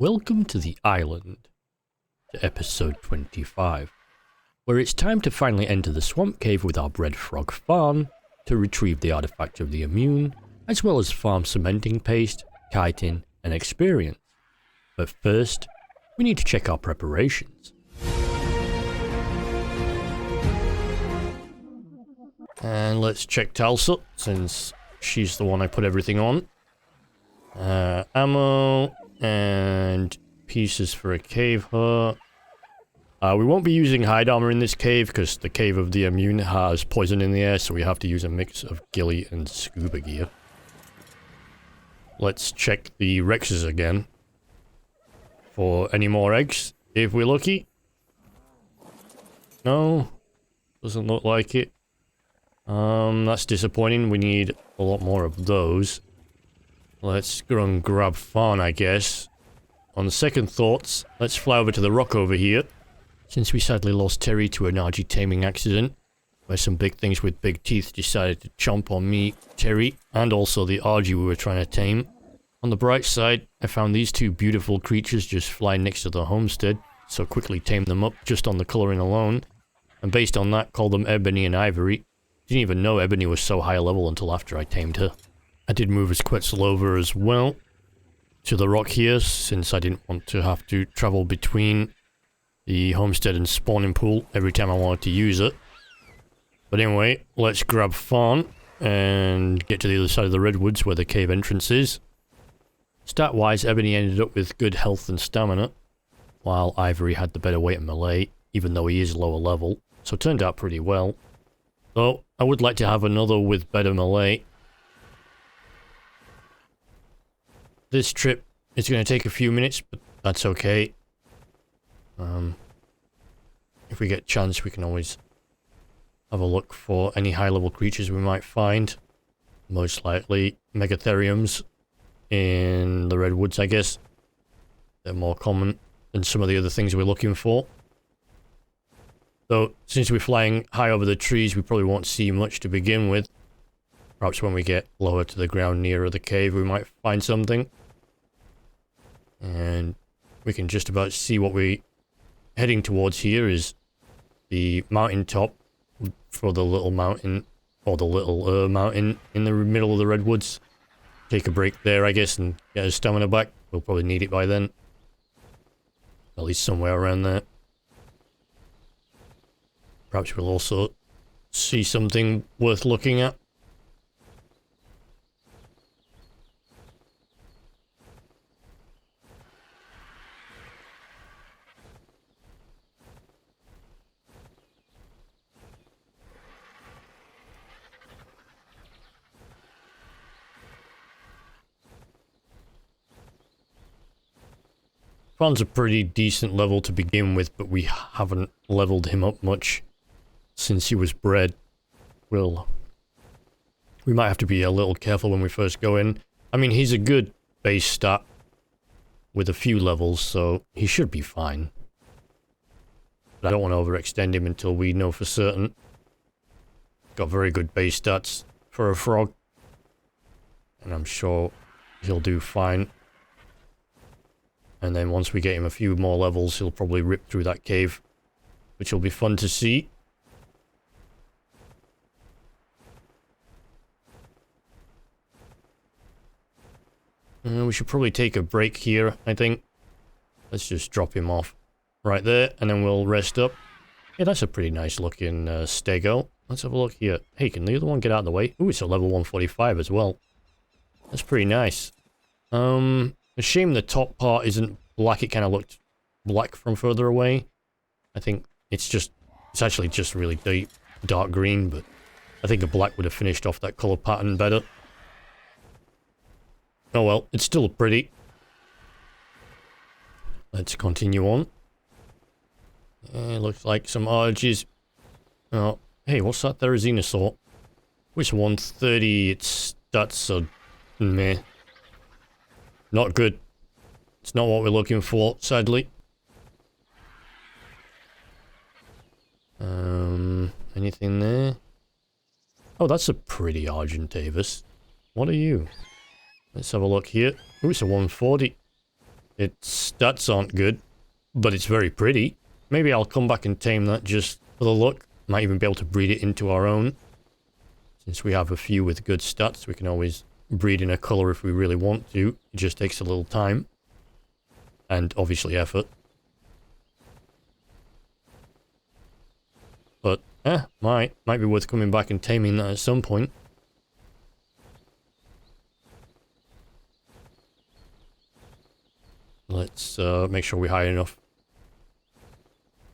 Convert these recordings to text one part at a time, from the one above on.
Welcome to the island, to episode 25, where it's time to finally enter the swamp cave with our bred frog Fawn to retrieve the artifact of the immune, as well as farm cementing paste, chitin, and experience. But first, we need to check our preparations. And let's check Talsa, since she's the one I put everything on. Ammo, and pieces for a cave hut. We won't be using hide armor in this cave, because the cave of the immune has poison in the air, so we have to use a mix of ghillie and scuba gear. Let's check the Rexes again for any more eggs, if we're lucky. No, doesn't look like it. That's disappointing. We need a lot more of those. Let's go and grab Fawn, I guess. On second thoughts, let's fly over to the rock over here. Since we sadly lost Terry to an RG taming accident, where some big things with big teeth decided to chomp on me, Terry, and also the RG we were trying to tame. On the bright side, I found these two beautiful creatures just flying next to the homestead, so quickly tamed them up just on the colouring alone, and based on that called them Ebony and Ivory. Didn't even know Ebony was so high level until after I tamed her. I did move his Quetzal over as well to the rock here, since I didn't want to have to travel between the homestead and spawning pool every time I wanted to use it. But anyway, let's grab Fawn and get to the other side of the redwoods where the cave entrance is. Stat-wise, Ebony ended up with good health and stamina, while Ivory had the better weight and melee, even though he is lower level, so it turned out pretty well. Though, I would like to have another with better melee. This trip is going to take a few minutes, but that's okay. If we get a chance, we can always have a look for any high-level creatures we might find. Most likely Megatheriums in the redwoods, I guess. They're more common than some of the other things we're looking for. Though, since we're flying high over the trees, we probably won't see much to begin with. Perhaps when we get lower to the ground nearer the cave, we might find something. And we can just about see what we're heading towards here is the mountain top for the little mountain, or the little mountain in the middle of the redwoods. Take a break there, I guess, and get his stamina back. We'll probably need it by then. At least somewhere around there. Perhaps we'll also see something worth looking at. Fawn's a pretty decent level to begin with, but we haven't leveled him up much since he was bred. We might have to be a little careful when we first go in. I mean, he's a good base stat with a few levels, so he should be fine. But I don't want to overextend him until we know for certain. Got very good base stats for a frog, and I'm sure he'll do fine. And then once we get him a few more levels, he'll probably rip through that cave, which will be fun to see. We should probably take a break here, I think. Let's just drop him off right there, and then we'll rest up. Yeah, that's a pretty nice looking stego. Let's have a look here. Hey, can the other one get out of the way? Ooh, it's a level 145 as well. That's pretty nice. A shame the top part isn't black. It kind of looked black from further away. I think it's actually just really deep, dark green, but I think a black would have finished off that color pattern better. Oh well, it's still pretty. Let's continue on. Looks like some arches. Oh, hey, what's that Therizinosaur? Which 130? Its stats are meh. Not good. It's not what we're looking for, sadly. Anything there? Oh, that's a pretty Argentavis. What are you? Let's have a look here. Ooh, it's a 140. Its stats aren't good, but it's very pretty. Maybe I'll come back and tame that just for the look. Might even be able to breed it into our own. Since we have a few with good stats, we can always breed in a color if we really want to. It just takes a little time. And obviously effort. But, might be worth coming back and taming that at some point. Let's make sure we're high enough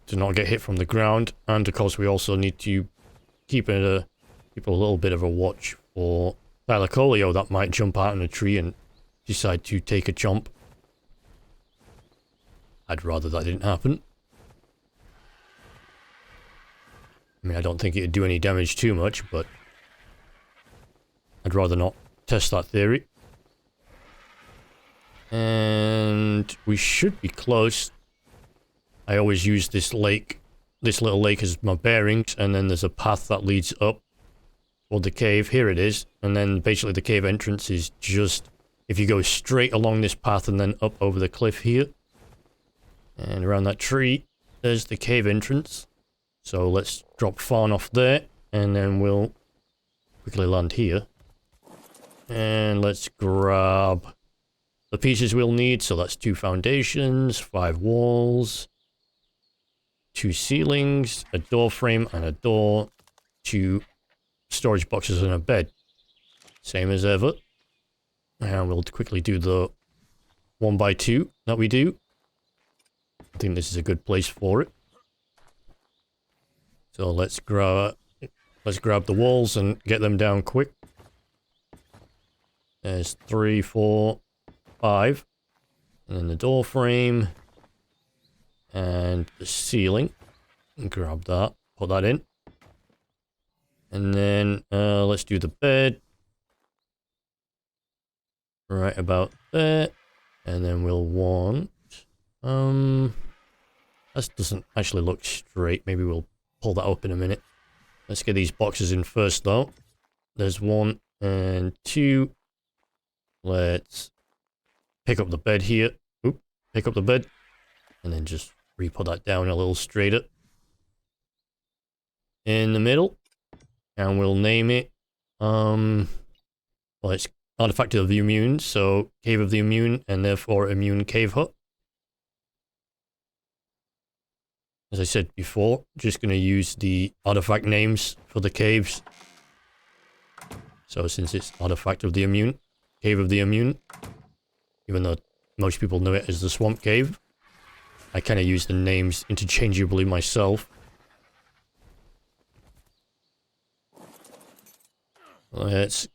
to not get hit from the ground. And of course we also need to keep a little bit of a watch for Thylacoleo that might jump out in a tree and decide to take a chomp. I'd rather that didn't happen. I mean, I don't think it'd do any damage too much, but I'd rather not test that theory. And we should be close. I always use this little lake as my bearings, and then there's a path that leads up toward the cave. Here it is. And then basically the cave entrance is just, if you go straight along this path and then up over the cliff here, and around that tree, there's the cave entrance. So let's drop Fawn off there, and then we'll quickly land here. And let's grab the pieces we'll need. So that's 2 foundations, 5 walls, 2 ceilings, a door frame and a door, 2 storage boxes and a bed. Same as ever. And we'll quickly do the 1x2 that we do. I think this is a good place for it. So let's grab the walls and get them down quick. There's 3, 4, 5. And then the door frame. And the ceiling. And grab that. Put that in. And then let's do the bed. Right about there. And then we'll want... that doesn't actually look straight. Maybe we'll pull that up in a minute. Let's get these boxes in first though. There's 1 and 2. Let's pick up the bed here. Oop, pick up the bed. And then just re-put that down a little straighter. In the middle. And we'll name it, well, it's Artifact of the Immune, so Cave of the Immune, and therefore Immune Cave Hut. As I said before, just going to use the artifact names for the caves. So since it's Artifact of the Immune, Cave of the Immune, even though most people know it as the Swamp Cave, I kind of use the names interchangeably myself. Let's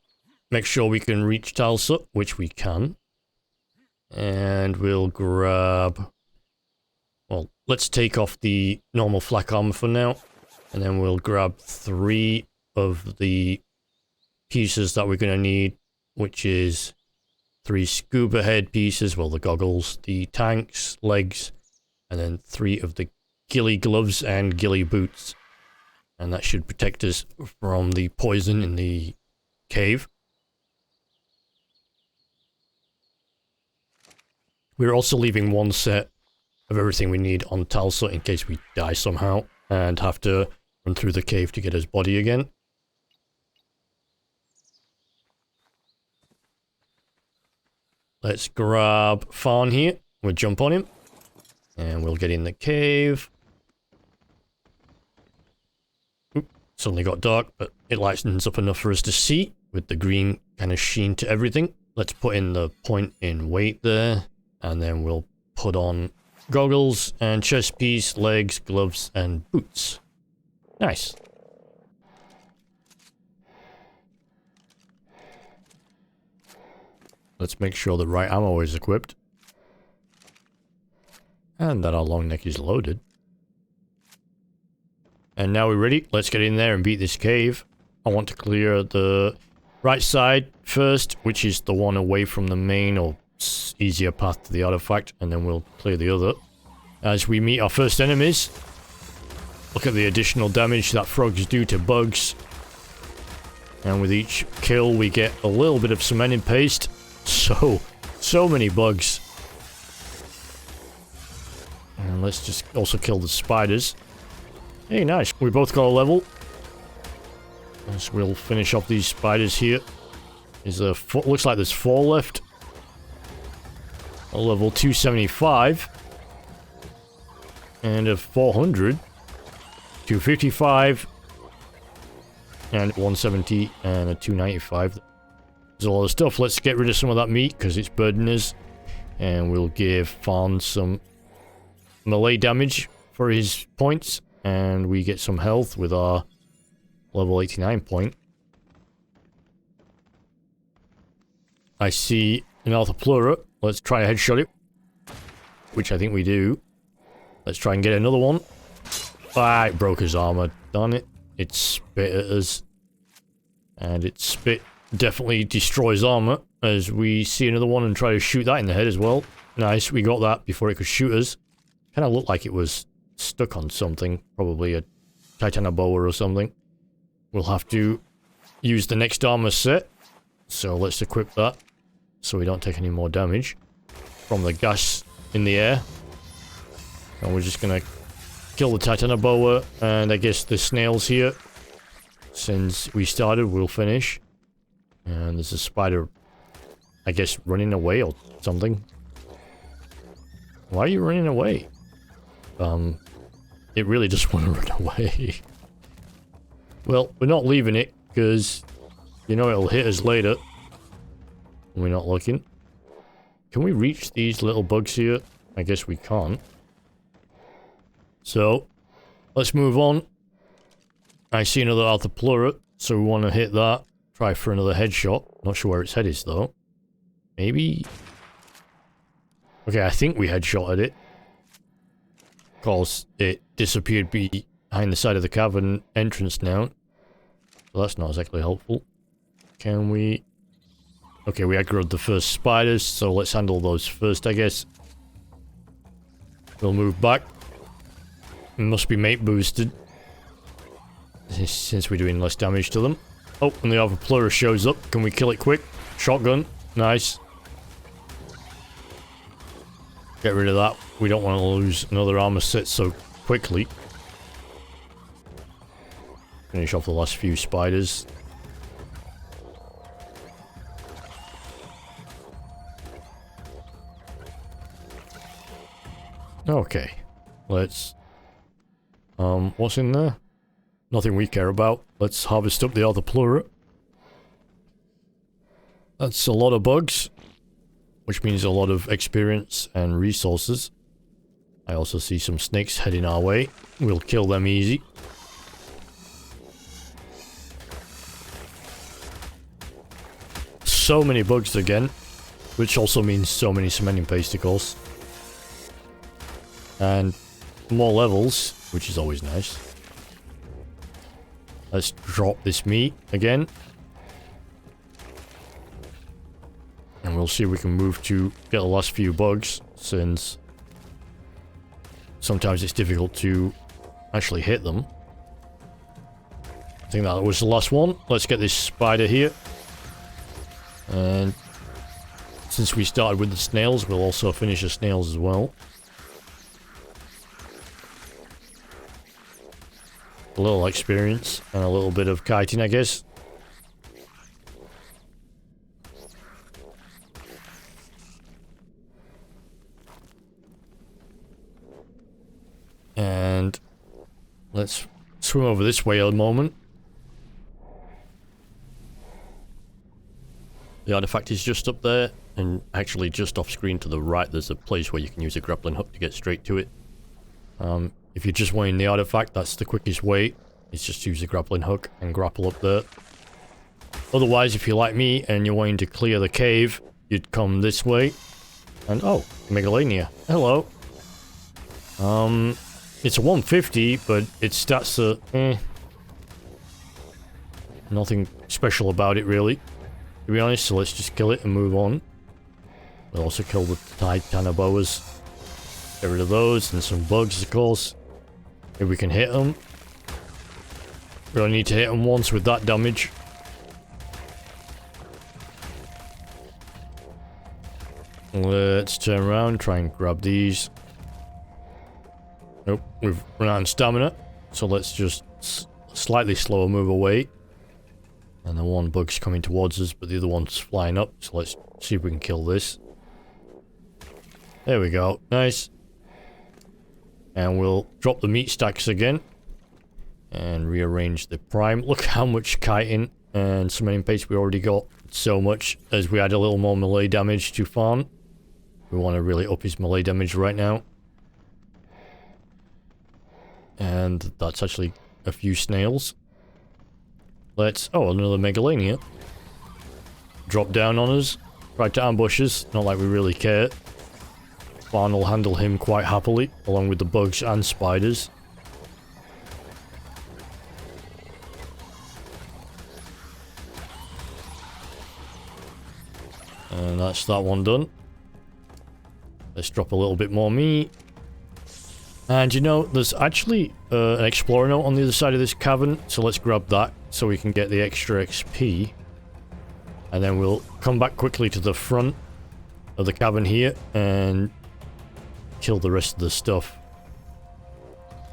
make sure we can reach Talsa, which we can. And we'll grab... Well, let's take off the normal flak armor for now. And then we'll grab 3 of the pieces that we're going to need, which is 3 scuba head pieces, well, the goggles, the tanks, legs, and then 3 of the ghillie gloves and ghillie boots. And that should protect us from the poison in the cave. We're also leaving 1 set of everything we need on Talsa in case we die somehow and have to run through the cave to get his body again. Let's grab Fawn here. We'll jump on him. And we'll get in the cave. Oop, suddenly got dark, but it lightens up enough for us to see with the green kind of sheen to everything. Let's put in the point in weight there. And then we'll put on goggles and chest piece, legs, gloves, and boots. Nice. Let's make sure the right ammo is equipped. And that our long neck is loaded. And now we're ready. Let's get in there and beat this cave. I want to clear the right side first, which is the one away from the main or easier path to the artifact, and then we'll clear the other. As we meet our first enemies, look at the additional damage that frogs do to bugs. And with each kill we get a little bit of cementing paste. So many bugs. And let's just also kill the spiders. Hey, nice. We both got a level. So we'll finish off these spiders here. Is there looks like there's 4 left. A level 275. And a 400. 255. And 170 and a 295. There's a lot of stuff. Let's get rid of some of that meat because it's burdening us. And we'll give Fawn some melee damage for his points. And we get some health with our level 89 point. I see an Althapleura. Let's try a headshot it. Which I think we do. Let's try and get another one. Ah, it broke his armor. Darn it. It spit at us. And its spit definitely destroys armor. As we see another one and try to shoot that in the head as well. Nice, we got that before it could shoot us. Kind of looked like it was stuck on something. Probably a Titanoboa or something. We'll have to use the next armor set. So let's equip that. So we don't take any more damage from the gas in the air. And we're just gonna kill the Titanoboa and I guess the snails here. Since we started, we'll finish. And there's a spider, I guess, running away or something. Why are you running away? It really just want to run away. Well, we're not leaving it, because you know it'll hit us later. We're not looking. Can we reach these little bugs here? I guess we can't. So, let's move on. I see another Althapleura, so we want to hit that. Try for another headshot. Not sure where its head is, though. Maybe... Okay, I think we headshotted it. Of course, it disappeared behind the side of the cavern entrance now. So that's not exactly helpful. Can we... Okay, we aggroed the first spiders, so let's handle those first, I guess. We'll move back. It must be mate boosted. Since we're doing less damage to them. Oh, and the Althapleura shows up. Can we kill it quick? Shotgun. Nice. Get rid of that. We don't want to lose another armor set so quickly. Finish off the last few spiders. Okay. Let's... what's in there? Nothing we care about. Let's harvest up the Althapleura. That's a lot of bugs. Which means a lot of experience and resources. I also see some snakes heading our way. We'll kill them easy. So many bugs again. Which also means so many cementing paste, of course. And more levels, which is always nice. Let's drop this meat again. And we'll see if we can move to get the last few bugs, since sometimes it's difficult to actually hit them. I think that was the last one. Let's get this spider here. And since we started with the snails, we'll also finish the snails as well. A little experience and a little bit of kiting, I guess. And let's swim over this way a moment. The artifact is just up there, and actually just off screen to the right there's a place where you can use a grappling hook to get straight to it. If you're just wanting the artifact, that's the quickest way. It's just use a grappling hook and grapple up there. Otherwise, if you're like me and you're wanting to clear the cave, you'd come this way. And oh, Megalania. Hello. It's a 150, but its stats are nothing special about it, really. To be honest, so let's just kill it and move on. We'll also kill the Titanoboas. Get rid of those and some bugs, of course. If we can hit them. We only need to hit them once with that damage. Let's turn around, try and grab these. Nope, we've run out of stamina. So let's just slightly slower move away. And the one bug's coming towards us, but the other one's flying up. So let's see if we can kill this. There we go. Nice. And we'll drop the meat stacks again. And rearrange the prime. Look how much chitin and summoning paste we already got. So much. As we add a little more melee damage to Fawn. We want to really up his melee damage right now. And that's actually a few snails. Let's... Oh, another Megalania. Drop down on us. Try to ambush us. Not like we really care. Fawn will handle him quite happily, along with the bugs and spiders. And that's that one done. Let's drop a little bit more meat. And you know, there's actually an explorer note on the other side of this cavern, so let's grab that so we can get the extra XP. And then we'll come back quickly to the front of the cavern here and kill the rest of the stuff.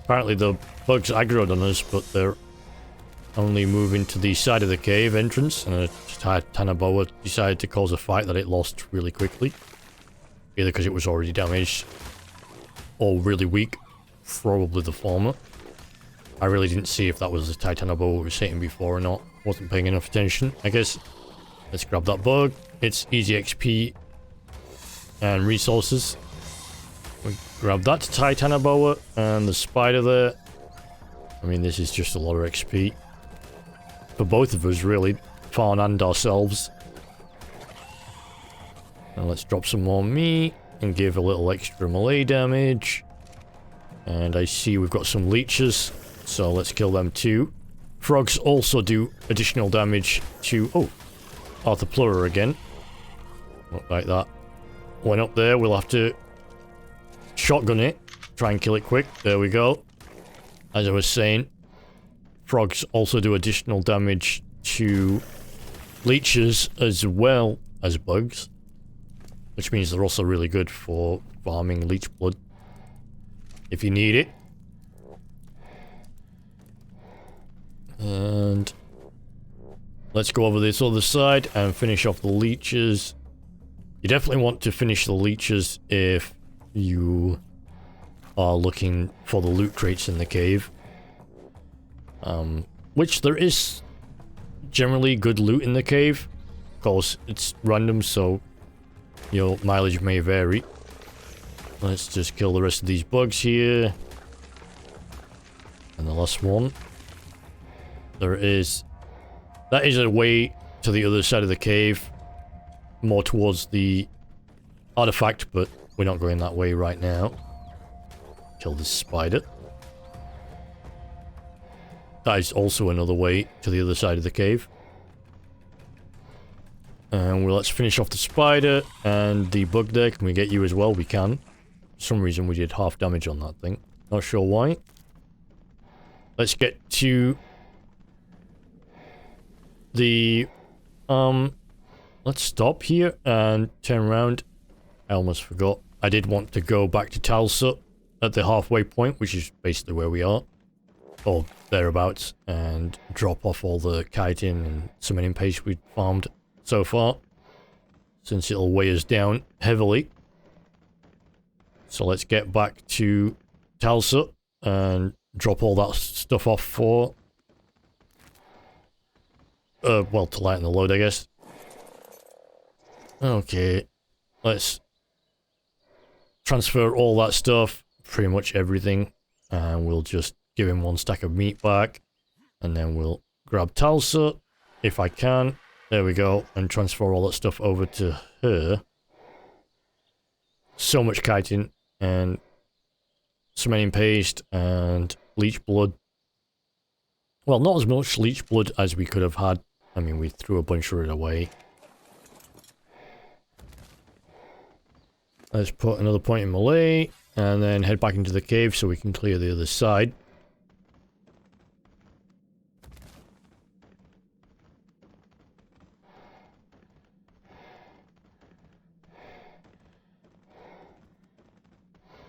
Apparently the bugs aggroed on us, but they're only moving to the side of the cave entrance, and a Titanoboa decided to cause a fight that it lost really quickly. Either because it was already damaged or really weak. Probably the former. I really didn't see if that was the Titanoboa we were hitting before or not. Wasn't paying enough attention, I guess. Let's grab that bug. It's easy XP and resources. We grab that Titanoboa and the spider there. I mean, this is just a lot of XP. For both of us, really. Fawn and ourselves. And let's drop some more meat and give a little extra melee damage. And I see we've got some leeches, so let's kill them too. Frogs also do additional damage to... Oh, Arthropleura again. Not like that. Went up there, we'll have to shotgun it. Try and kill it quick. There we go. As I was saying, frogs also do additional damage to leeches as well as bugs. Which means they're also really good for farming leech blood. If you need it. And let's go over this other side and finish off the leeches. You definitely want to finish the leeches if you are looking for the loot crates in the cave. Which there is generally good loot in the cave. Of course, it's random, so your mileage may vary. Let's just kill the rest of these bugs here. And the last one. There is... That is a way to the other side of the cave. More towards the artifact, but we're not going that way right now. Kill this spider. That is also another way to the other side of the cave. And let's finish off the spider and the bug there. Can we get you as well? We can. For some reason we did half damage on that thing. Not sure why. Let's get to the... Let's stop here and turn around. I almost forgot. I did want to go back to Talsa at the halfway point, which is basically where we are. Or thereabouts. And drop off all the chitin and summoning paste we've farmed so far. Since it'll weigh us down heavily. So let's get back to Talsa and drop all that stuff off for... well, to lighten the load, I guess. Okay. Let's transfer all that stuff, pretty much everything, and we'll just give him one stack of meat back. And then we'll grab Talsa, if I can. There we go, and transfer all that stuff over to her. So much chitin, and summoning paste, and leech blood. Well, not as much leech blood as we could have had. I mean, we threw a bunch of it away. Let's put another point in melee, and then head back into the cave so we can clear the other side.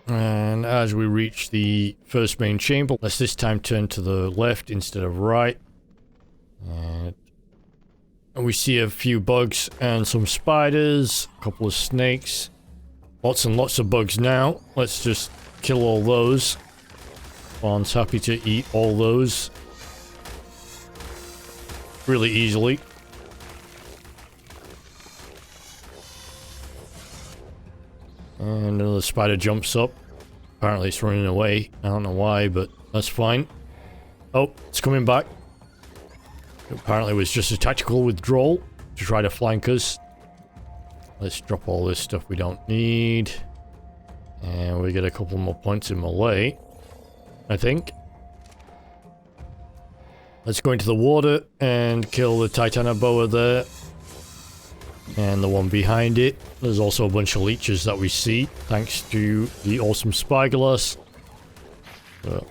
And And as we reach the first main chamber, let's this time turn to the left instead of right. And we see a few bugs and some spiders, a couple of snakes. Lots and lots of bugs now. Let's just kill all those. Fawn's happy to eat all those. Really easily. And another spider jumps up. Apparently it's running away. I don't know why, but that's fine. Oh, it's coming back. Apparently it was just a tactical withdrawal to try to flank us. Let's drop all this stuff we don't need. And we get a couple more points in melee, I think. Let's go into the water and kill the Titanoboa there. And the one behind it. There's also a bunch of leeches that we see, thanks to the awesome SpyGlass.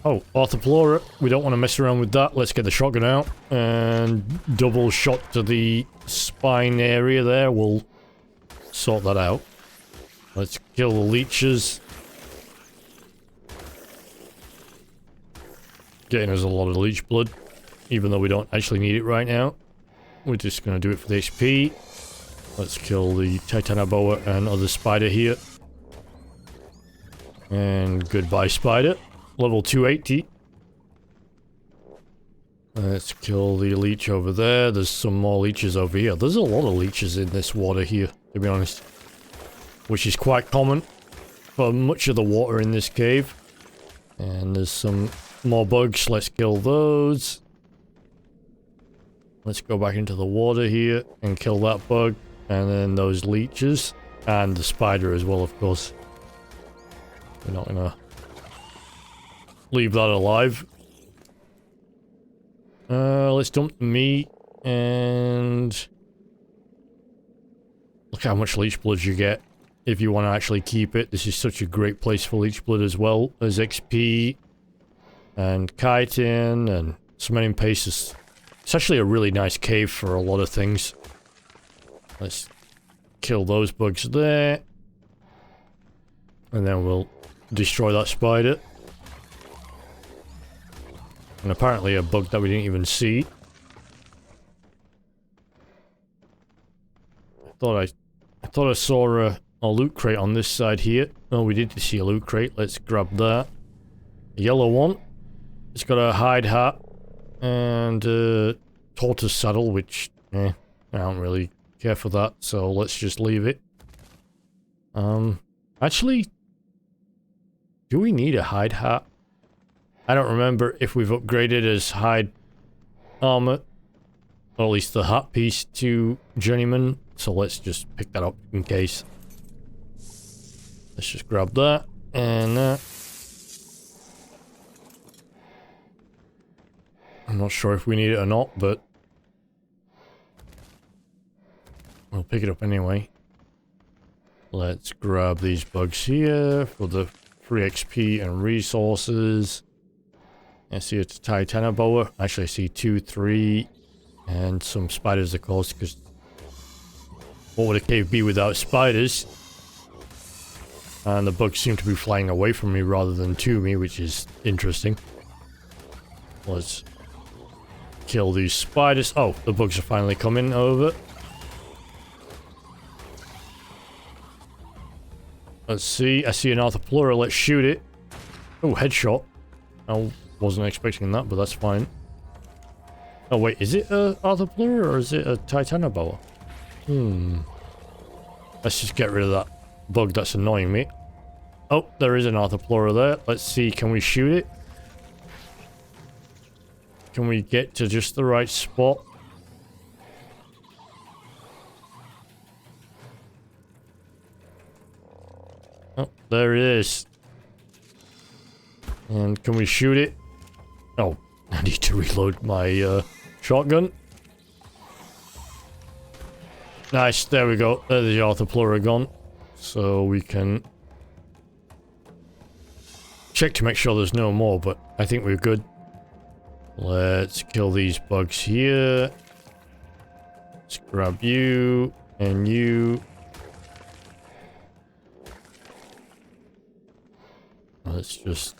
Oh, Arthropleura. We don't want to mess around with that. Let's get the shotgun out. And double shot to the spine area there. We'll sort that out. Let's kill the leeches. Getting us a lot of leech blood, even though we don't actually need it right now. We're just going to do it for the HP. Let's kill the Titanoboa and other spider here. And goodbye, spider. Level 280. Let's kill the leech over there. There's some more leeches over here. There's a lot of leeches in this water here, to be honest. Which is quite common for much of the water in this cave. And there's some more bugs. Let's kill those. Let's go back into the water here and kill that bug. And then those leeches. And the spider as well, of course. We're not gonna leave that alive. Let's dump the meat. And look how much leech blood you get if you want to actually keep it. This is such a great place for leech blood as well. There's XP and chitin and cementing paste. It's actually a really nice cave for a lot of things. Let's kill those bugs there. And then we'll destroy that spider. And apparently a bug that we didn't even see. I thought I saw a loot crate on this side here. Oh, we did see a loot crate. Let's grab that. A yellow one. It's got a hide hat. And a tortoise saddle, which, I don't really care for that, so let's just leave it. Actually, do we need a hide hat? I don't remember if we've upgraded as hide armor, or at least the hat piece to journeyman, so let's just pick that up in case. Let's just grab that, and I'm not sure if we need it or not, but we'll pick it up anyway. Let's grab these bugs here for the free XP and resources. I see it's a Titanoboa. Actually, I see 2, 3, and some spiders, of course, because what would a cave be without spiders? And the bugs seem to be flying away from me rather than to me, which is interesting. Let's kill these spiders. Oh, the bugs are finally coming over. Let's see. I see an Arthropleura. Let's shoot it. Oh, headshot. I wasn't expecting that, but that's fine. Oh, wait. Is it a Arthropleura or is it a Titanoboa? Let's just get rid of that bug that's annoying me. Oh, there is an Arthropleura there. Let's see. Can we shoot it? Can we get to just the right spot? Oh, there it is. And can we shoot it? Oh, I need to reload my shotgun. Nice, there we go. There's the Arthropleura gone. So we can check to make sure there's no more, but I think we're good. Let's kill these bugs here. Let's grab you and you. Let's just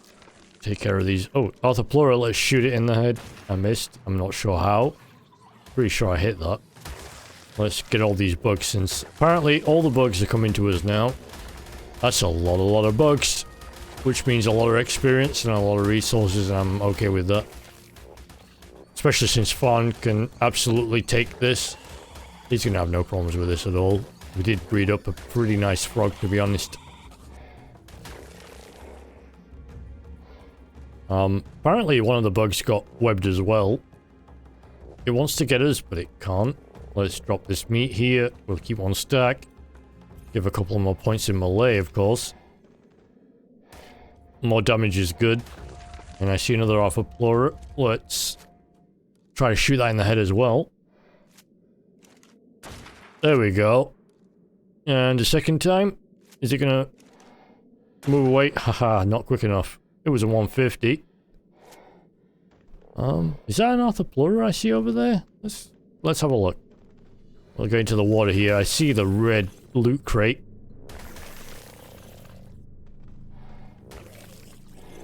take care of these. Oh, Arthropleura, let's shoot it in the head. I missed. I'm not sure how. Pretty sure I hit that. Let's get all these bugs, since apparently all the bugs are coming to us now. That's a lot of bugs. Which means a lot of experience and a lot of resources, and I'm okay with that. Especially since Fawn can absolutely take this. He's gonna have no problems with this at all. We did breed up a pretty nice frog, to be honest. Apparently one of the bugs got webbed as well. It wants to get us, but it can't. Let's drop this meat here. We'll keep on stack. Give a couple more points in melee, of course. More damage is good. And I see another Arthropleura. Let's try to shoot that in the head as well. There we go. And the second time, is it gonna move away? Haha, not quick enough. It was a 150. Is that an Arthropleura I see over there? Let's have a look. We'll go into the water here. I see the red loot crate.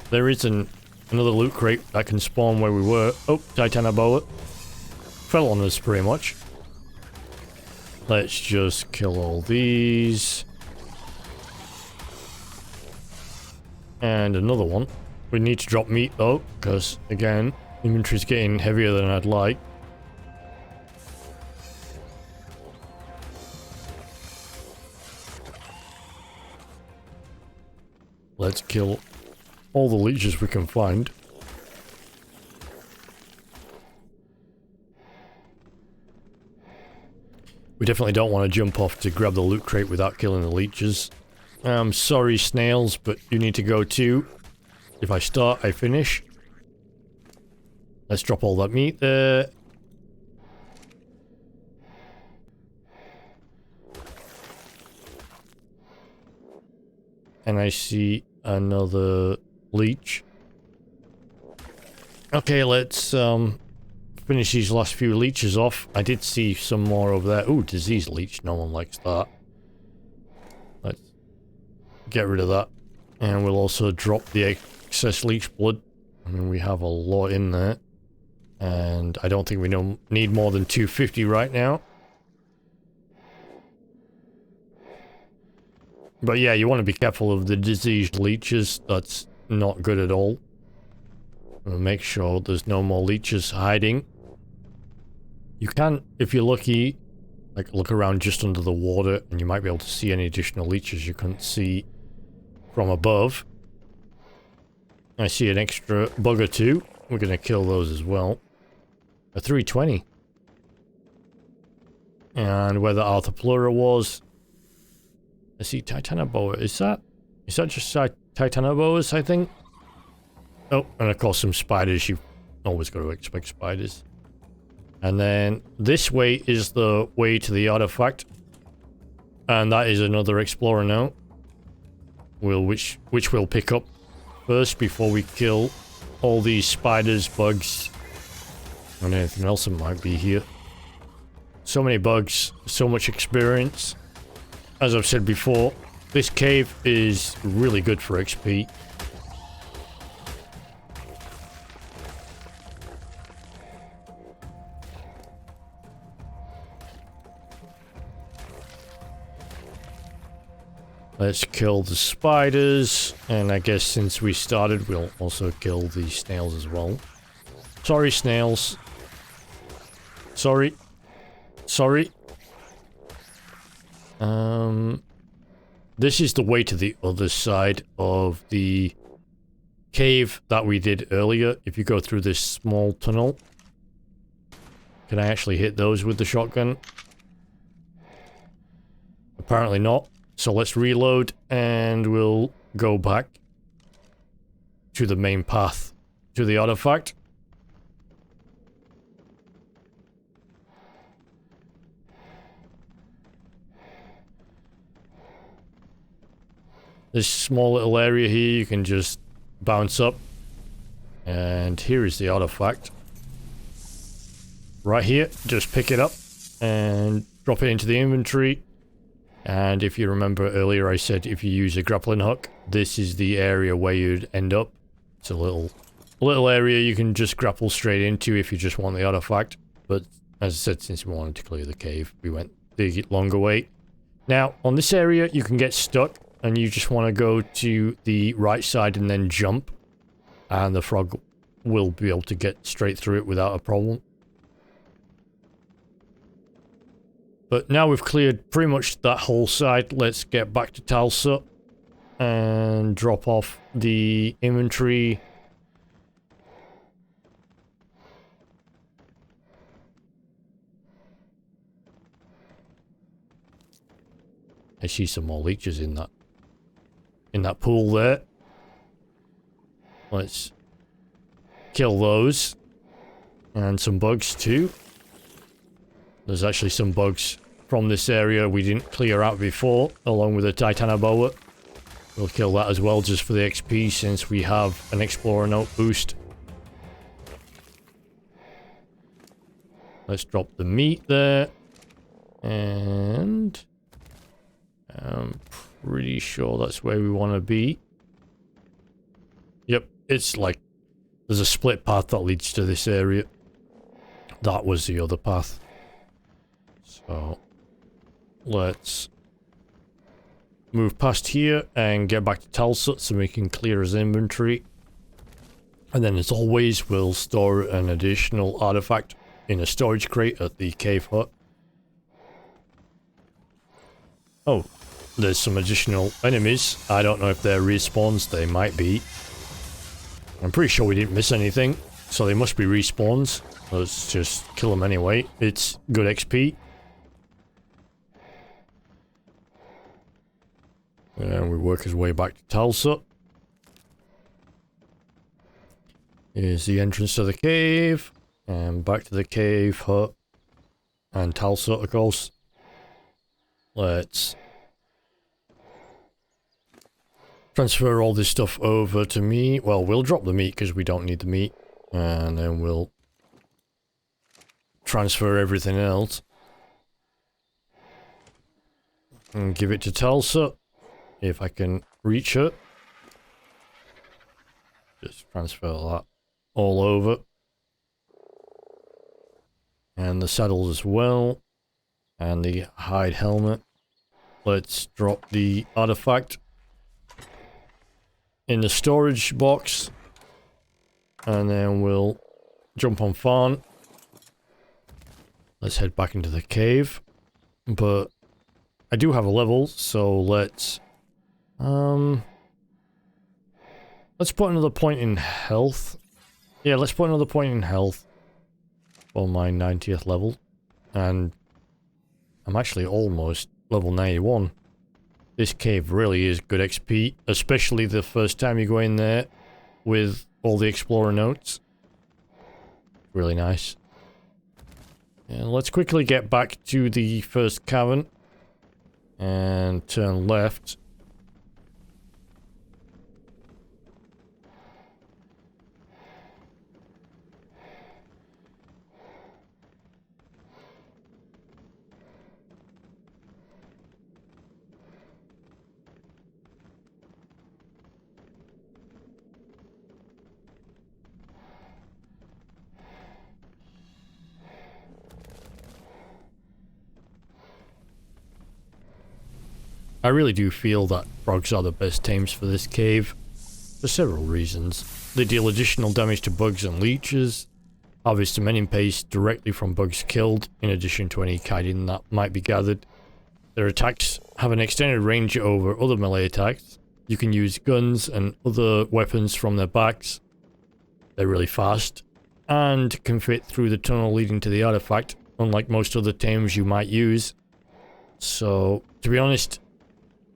There is another loot crate that can spawn where we were. Oh, Titanoboa. Fell on us pretty much. Let's just kill all these. And another one. We need to drop meat though, because again, inventory's getting heavier than I'd like. Let's kill all the leeches we can find. We definitely don't want to jump off to grab the loot crate without killing the leeches. I'm sorry, snails, but you need to go too. If I start, I finish. Let's drop all that meat there. And I see another leech. Okay, let's finish these last few leeches off. I did see some more over there. Ooh, disease leech. No one likes that. Let's get rid of that. And we'll also drop the excess leech blood. I mean, we have a lot in there. And I don't think we need more than 250 right now. But yeah, you want to be careful of the diseased leeches. That's not good at all. We'll make sure there's no more leeches hiding. You can, if you're lucky, like look around just under the water and you might be able to see any additional leeches you couldn't see from above. I see an extra bug or two. We're going to kill those as well. A 320. And where the Arthropleura was, I see Titanoboa. Is that just Titanoboas, I think? Oh, and of course some spiders. You've always got to expect spiders. And then this way is the way to the artifact. And that is another explorer now. Which we'll pick up first before we kill all these spiders, bugs, and anything else that might be here. So many bugs, so much experience. As I've said before, this cave is really good for XP. Let's kill the spiders, and I guess since we started, we'll also kill the snails as well. Sorry, snails. Sorry. Sorry. This is the way to the other side of the cave that we did earlier. If you go through this small tunnel. Can I actually hit those with the shotgun? Apparently not. So let's reload and we'll go back to the main path to the artifact. This small little area here, you can just bounce up. And here is the artifact. Right here, just pick it up and drop it into the inventory. And if you remember earlier, I said if you use a grappling hook, this is the area where you'd end up. It's a little area you can just grapple straight into if you just want the artifact. But as I said, since we wanted to clear the cave, we went the longer way. Now, on this area, you can get stuck, and you just want to go to the right side and then jump. And the frog will be able to get straight through it without a problem. But now we've cleared pretty much that whole side, let's get back to Talsa and drop off the inventory. I see some more leeches in that pool there. Let's kill those. And some bugs too. There's actually some bugs from this area we didn't clear out before, along with a Titanoboa. We'll kill that as well just for the XP since we have an Explorer Note boost. Let's drop the meat there. And I'm pretty sure that's where we want to be. Yep, it's like there's a split path that leads to this area. That was the other path. So let's move past here and get back to Talsa so we can clear his inventory. And then as always, we'll store an additional artifact in a storage crate at the cave hut. Oh, there's some additional enemies. I don't know if they're respawns, they might be. I'm pretty sure we didn't miss anything, so they must be respawns. Let's just kill them anyway. It's good XP. And we work his way back to Talsa. Here's the entrance to the cave. And back to the cave hut. And Talsa, of course. Let's transfer all this stuff over to me. Well, we'll drop the meat because we don't need the meat. And then we'll transfer everything else. And give it to Talsa. If I can reach her. Just transfer that all over. And the saddle as well. And the hide helmet. Let's drop the artifact in the storage box. And then we'll jump on Fawn. Let's head back into the cave. But I do have a level, so let's put another point in health. Yeah, let's put another point in health for my 90th level. And I'm actually almost level 91. This cave really is good XP, especially the first time you go in there with all the Explorer notes. Really nice. And let's quickly get back to the first cavern and turn left. I really do feel that frogs are the best tames for this cave, for several reasons. They deal additional damage to bugs and leeches, harvest mining paste directly from bugs killed, in addition to any chitin that might be gathered. Their attacks have an extended range over other melee attacks. You can use guns and other weapons from their backs. They're really fast, and can fit through the tunnel leading to the artifact, unlike most other tames you might use. So, to be honest,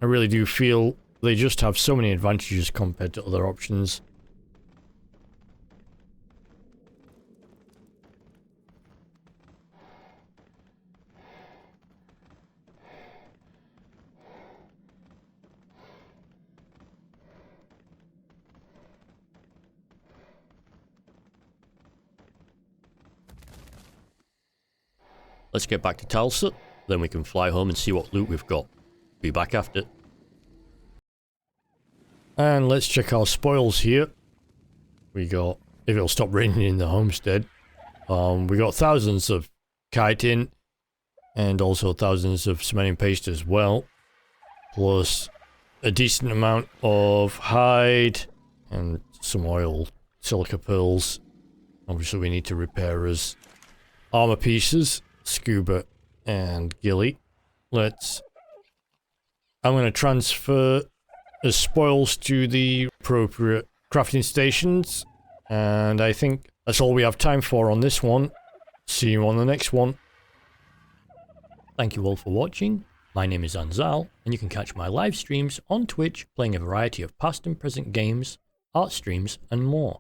I really do feel they just have so many advantages compared to other options. Let's get back to Talsa, then we can fly home and see what loot we've got. be back after. And let's check our spoils here. We got, if it'll stop raining in the homestead, we got thousands of chitin and also thousands of cementing paste as well, plus a decent amount of hide and some oil, silica pearls. Obviously we need to repair his armor pieces, scuba and ghillie. I'm going to transfer the spoils to the appropriate crafting stations, and I think that's all we have time for on this one. See you on the next one. Thank you all for watching. My name is Anzal, and you can catch my live streams on Twitch playing a variety of past and present games, art streams, and more.